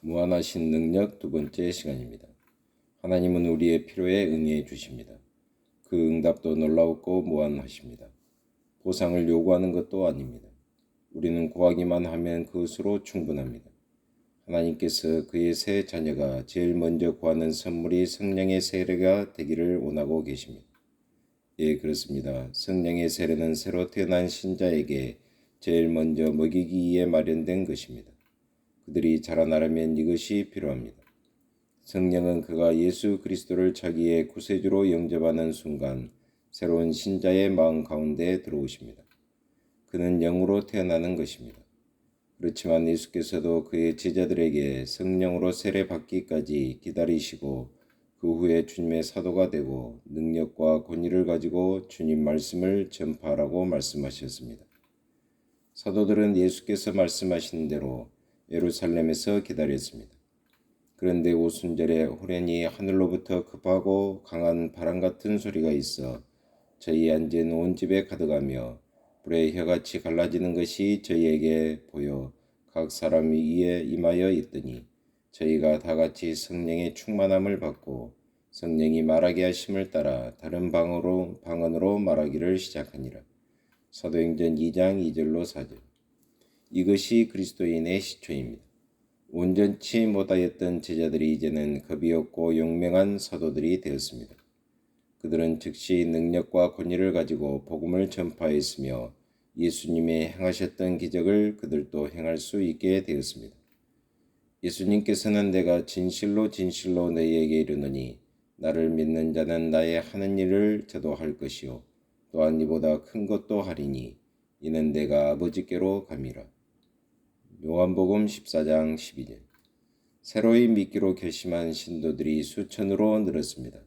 무한하신 능력 두 번째 시간입니다. 하나님은 우리의 필요에 응해 주십니다. 그 응답도 놀라웠고 무한하십니다. 보상을 요구하는 것도 아닙니다. 우리는 구하기만 하면 그것으로 충분합니다. 하나님께서 그의 새 자녀가 제일 먼저 구하는 선물이 성령의 세례가 되기를 원하고 계십니다. 예, 그렇습니다. 성령의 세례는 새로 태어난 신자에게 제일 먼저 먹이기 위해 마련된 것입니다. 그들이 자라나려면 이것이 필요합니다. 성령은 그가 예수 그리스도를 자기의 구세주로 영접하는 순간 새로운 신자의 마음 가운데 들어오십니다. 그는 영으로 태어나는 것입니다. 그렇지만 예수께서도 그의 제자들에게 성령으로 세례받기까지 기다리시고 그 후에 주님의 사도가 되고 능력과 권위를 가지고 주님 말씀을 전파하라고 말씀하셨습니다. 사도들은 예수께서 말씀하신 대로 예루살렘에서 기다렸습니다. 그런데 오순절에 호련히 하늘로부터 급하고 강한 바람 같은 소리가 있어 저희 앉은 온 집에 가득하며 불의 혀같이 갈라지는 것이 저희에게 보여 각 사람 위에 임하여 있더니 저희가 다 같이 성령의 충만함을 받고 성령이 말하게 하심을 따라 다른 방언으로 말하기를 시작하니라. 사도행전 2장 2절로 4절. 이것이 그리스도인의 시초입니다. 온전치 못하였던 제자들이 이제는 겁이 없고 용맹한 사도들이 되었습니다. 그들은 즉시 능력과 권위를 가지고 복음을 전파했으며 예수님의 행하셨던 기적을 그들도 행할 수 있게 되었습니다. 예수님께서는 내가 진실로 진실로 너희에게 이르노니 나를 믿는 자는 나의 하는 일을 저도 할 것이요 또한 이보다 큰 것도 하리니 이는 내가 아버지께로 감이라. 요한복음 14장 12절. 새로이 믿기로 결심한 신도들이 수천으로 늘었습니다.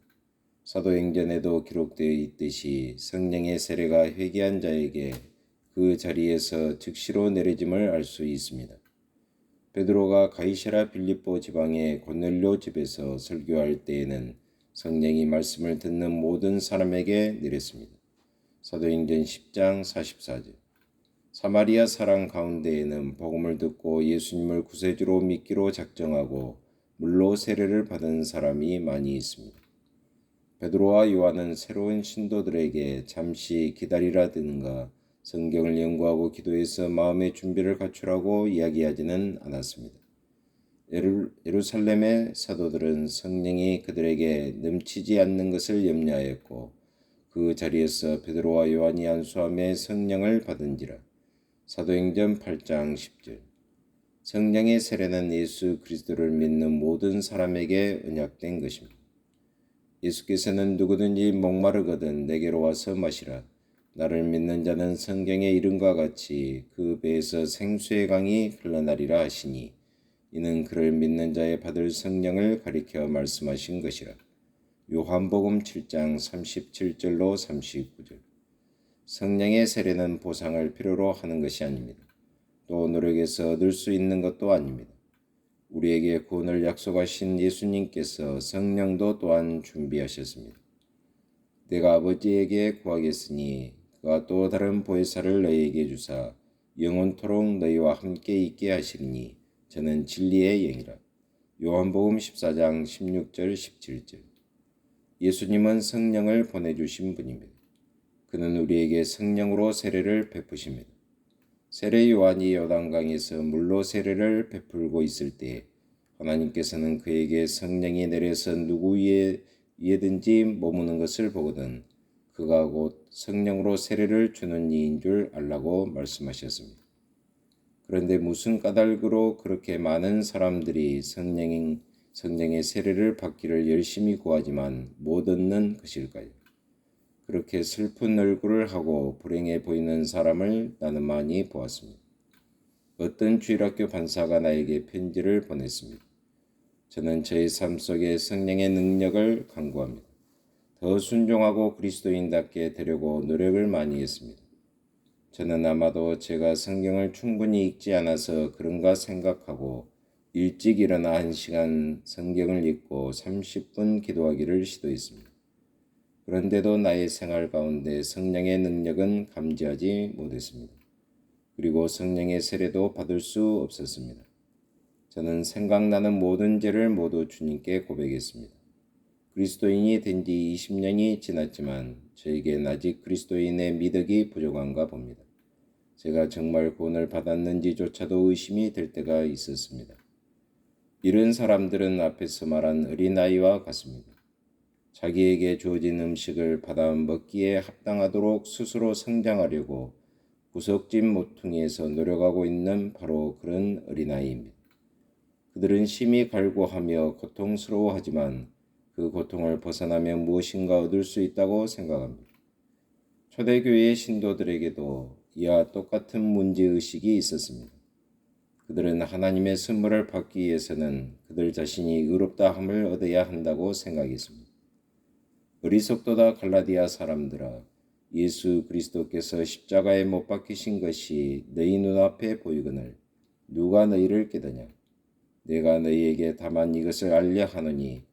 사도행전에도 기록되어 있듯이 성령의 세례가 회개한 자에게 그 자리에서 즉시로 내려짐을 알 수 있습니다. 베드로가 가이사랴 빌립보 지방의 고넬료 집에서 설교할 때에는 성령이 말씀을 듣는 모든 사람에게 내렸습니다. 사도행전 10장 44절. 사마리아 사람 가운데에는 복음을 듣고 예수님을 구세주로 믿기로 작정하고 물로 세례를 받은 사람이 많이 있습니다. 베드로와 요한은 새로운 신도들에게 잠시 기다리라든가 성경을 연구하고 기도해서 마음의 준비를 갖추라고 이야기하지는 않았습니다. 예루살렘의 사도들은 성령이 그들에게 넘치지 않는 것을 염려하였고 그 자리에서 베드로와 요한이 안수함에 성령을 받은지라. 사도행전 8장 10절. 성령의 세례는 예수 그리스도를 믿는 모든 사람에게 언약된 것입니다. 예수께서는 누구든지 목마르거든 내게로 와서 마시라. 나를 믿는 자는 성경의 이름과 같이 그 배에서 생수의 강이 흘러나리라 하시니 이는 그를 믿는 자의 받을 성령을 가리켜 말씀하신 것이라. 요한복음 7장 37절로 39절. 성령의 세례는 보상을 필요로 하는 것이 아닙니다. 또 노력해서 얻을 수 있는 것도 아닙니다. 우리에게 구원을 약속하신 예수님께서 성령도 또한 준비하셨습니다. 내가 아버지에게 구하겠으니 그가 또 다른 보혜사를 너희에게 주사 영원토록 너희와 함께 있게 하시리니 저는 진리의 영이라. 요한복음 14장 16절 17절. 예수님은 성령을 보내주신 분입니다. 그는 우리에게 성령으로 세례를 베푸십니다. 세례 요한이 요단강에서 물로 세례를 베풀고 있을 때 하나님께서는 그에게 성령이 내려서 누구 위에든지 머무는 것을 보거든 그가 곧 성령으로 세례를 주는 이인 줄 알라고 말씀하셨습니다. 그런데 무슨 까닭으로 그렇게 많은 사람들이 성령의 세례를 받기를 열심히 구하지만 못 얻는 것일까요? 그렇게 슬픈 얼굴을 하고 불행해 보이는 사람을 나는 많이 보았습니다. 어떤 주일학교 반사가 나에게 편지를 보냈습니다. 저는 저의 삶 속에 성령의 능력을 간구합니다. 더 순종하고 그리스도인답게 되려고 노력을 많이 했습니다. 저는 아마도 제가 성경을 충분히 읽지 않아서 그런가 생각하고 일찍 일어나 1시간 성경을 읽고 30분 기도하기를 시도했습니다. 그런데도 나의 생활 가운데 성령의 능력은 감지하지 못했습니다. 그리고 성령의 세례도 받을 수 없었습니다. 저는 생각나는 모든 죄를 모두 주님께 고백했습니다. 그리스도인이 된 지 20년이 지났지만 저에겐 아직 그리스도인의 미덕이 부족한가 봅니다. 제가 정말 구원을 받았는지조차도 의심이 될 때가 있었습니다. 이런 사람들은 앞에서 말한 어린아이와 같습니다. 자기에게 주어진 음식을 받아 먹기에 합당하도록 스스로 성장하려고 구석진 모퉁이에서 노력하고 있는 바로 그런 어린아이입니다. 그들은 심히 갈구하며 고통스러워하지만 그 고통을 벗어나면 무엇인가 얻을 수 있다고 생각합니다. 초대교회의 신도들에게도 이와 똑같은 문제의식이 있었습니다. 그들은 하나님의 선물을 받기 위해서는 그들 자신이 의롭다 함을 얻어야 한다고 생각했습니다. 어리석도다 갈라디아 사람들아, 예수 그리스도께서 십자가에 못 박히신 것이 너희 눈앞에 보이거늘 누가 너희를 깨더냐? 내가 너희에게 다만 이것을 알려 하노니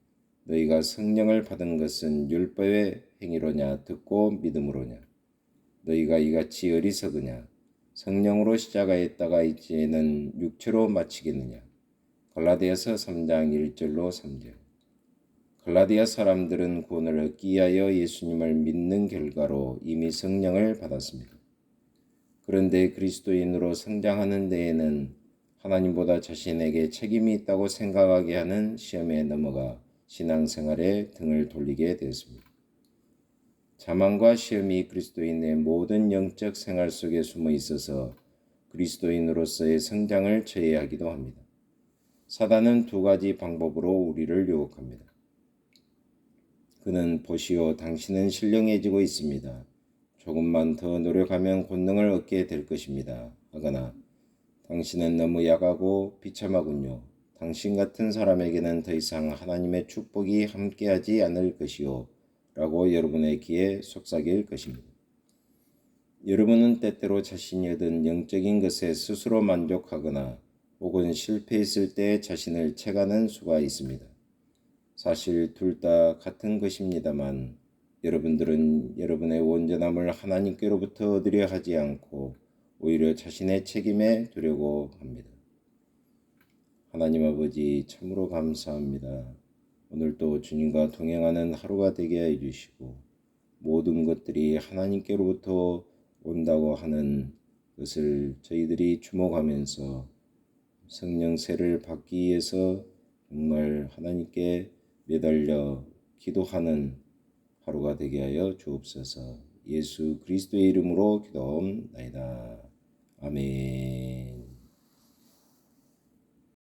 너희가 성령을 받은 것은 율법의 행위로냐 듣고 믿음으로냐? 너희가 이같이 어리석으냐? 성령으로 시작하였다가 이제는 육체로 마치겠느냐? 갈라디아서 3장 1절로 3절. 갈라디아 사람들은 구원을 얻기 위하여 예수님을 믿는 결과로 이미 성령을 받았습니다. 그런데 그리스도인으로 성장하는 데에는 하나님보다 자신에게 책임이 있다고 생각하게 하는 시험에 넘어가 신앙생활에 등을 돌리게 되었습니다. 자만과 시험이 그리스도인의 모든 영적 생활 속에 숨어 있어서 그리스도인으로서의 성장을 저해하기도 합니다. 사단은 두 가지 방법으로 우리를 유혹합니다. 그는 보시오, 당신은 신령해지고 있습니다. 조금만 더 노력하면 권능을 얻게 될 것입니다. 하거나 당신은 너무 약하고 비참하군요. 당신 같은 사람에게는 더 이상 하나님의 축복이 함께하지 않을 것이요 라고 여러분의 귀에 속삭일 것입니다. 여러분은 때때로 자신이 얻은 영적인 것에 스스로 만족하거나 혹은 실패했을 때 자신을 채가는 수가 있습니다. 사실 둘 다 같은 것입니다만 여러분들은 여러분의 온전함을 하나님께로부터 얻으려 하지 않고 오히려 자신의 책임에 두려고 합니다. 하나님 아버지, 참으로 감사합니다. 오늘도 주님과 동행하는 하루가 되게 해주시고 모든 것들이 하나님께로부터 온다고 하는 것을 저희들이 주목하면서 성령세를 받기 위해서 정말 하나님께 매달려 기도하는 하루가 되게 하여 주옵소서. 예수 그리스도의 이름으로 기도하옵나이다. 아멘.